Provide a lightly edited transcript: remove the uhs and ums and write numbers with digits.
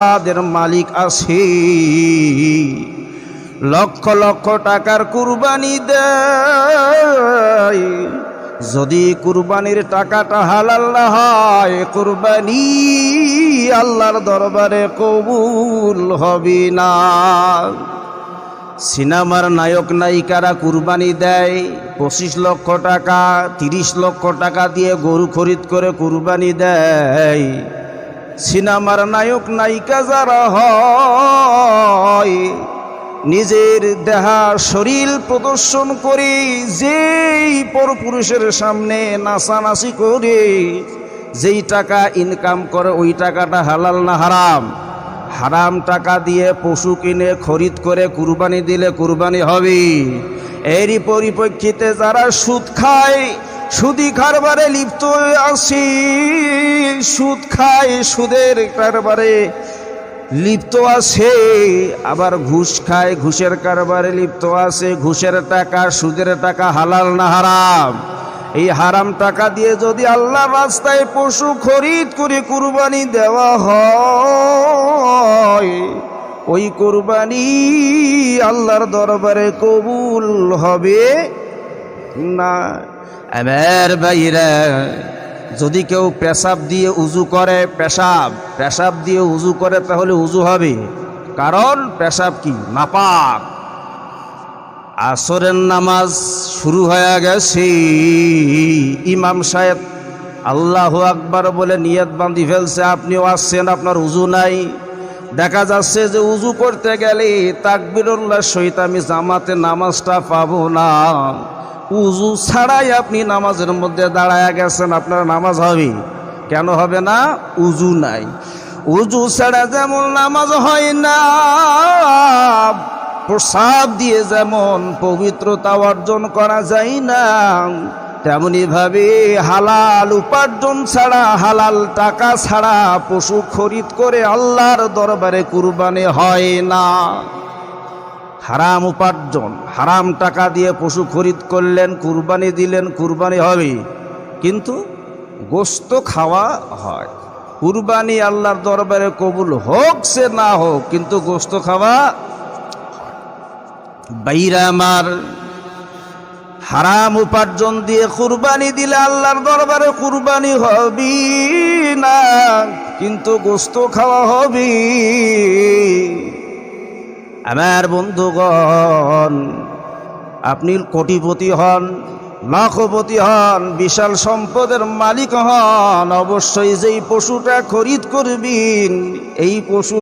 দের মালিক আছে, লক্ষ লক্ষ টাকার কুরবানি দেয়। যদি কুরবানির টাকাটা হালাল না হয়, কুরবানি আল্লাহর দরবারে কবুল হবে না। সিনেমার নায়ক নায়িকারা কুরবানি দেয় 25 লক্ষ টাকা, 30 লক্ষ টাকা দিয়ে গরু খরিদ করে কুরবানি দেয়। সিনেমার নায়ক নায়িকা যারা হয়, নিজের দেহা শরীর প্রদর্শন করে যেই পরপুরুষের সামনে নাচানাচি করে যেই টাকা ইনকাম করে, ওই টাকাটা হালাল না হারাম? হারাম টাকা দিয়ে পশু কিনে খরিদ করে কুরবানি দিলে কুরবানি হবে। এরই পরিপ্রেক্ষিতে যারা সুদ খায়, সুদি কারবারে লিপ্ত আছে, সুদ খায়, সুদের কারবারে লিপ্ত আছে, আবার ঘুষ খায়, ঘুষের কারবারে লিপ্ত আছে। ঘুষের টাকা, সুদের টাকা হালাল না হারাম? এই হারাম টাকা দিয়ে যদি আল্লাহর রাস্তায় পশু খরিদ করে কুরবানি দেওয়া হয়, ওই কুরবানি আল্লাহর দরবারে কবুল হবে না। আমার ভাইরা, যদি কেউ পেশাব দিয়ে উজু করে, পেশাব দিয়ে উজু করে, তাহলে উজু হবে, কারণ পেশাব কি? নাপাক। আসরের নামাজ শুরু হয়ে গেছে, ইমাম সাহেব আল্লাহু আকবার বলে নিয়ত বাঁধি ফেলছে, আপনিও আসছেন, আপনার উজু নাই। দেখা যাচ্ছে যে উজু করতে গেলে তাকবীরুল্লাহ সহিত আমি জামাতে নামাজটা পাবো না। উজু ছাড়াই আপনি নামাজের মধ্যে দাঁড়ায় গেছেন, আপনার নামাজ হবে? কেন হবে না? উজু নাই। উজু ছাড়া যেমন নামাজ হয় না, প্রসাব দিয়ে যেমন পবিত্রতা অর্জন করা যায় না, তেমনি ভাবে হালাল উপার্জন ছাড়া, হালাল টাকা ছাড়া পশু খরিদ করে আল্লাহর দরবারে কুরবানি হয় না। হারাম উপার্জন, হারাম টাকা দিয়ে পশু খরিদ করলেন, কুরবানি দিলেন, কুরবানি হবে, কিন্তু গোশত খাওয়া হয়। কুরবানি আল্লাহর দরবারে কবুল হোক সে না হোক, কিন্তু গোশত খাওয়া হয়। বাইরা আমার, হারাম উপার্জন দিয়ে কুরবানি দিলে আল্লাহর দরবারে কুরবানি হবে না, কিন্তু গোশত খাওয়া হবে। আমার বন্ধুগণ, আপনি কোটিপতি হন, লাখপতি হন, বিশাল সম্পদের মালিক হন, অবশ্যই যেই পশুটা খরিদ করবেন, এই পশু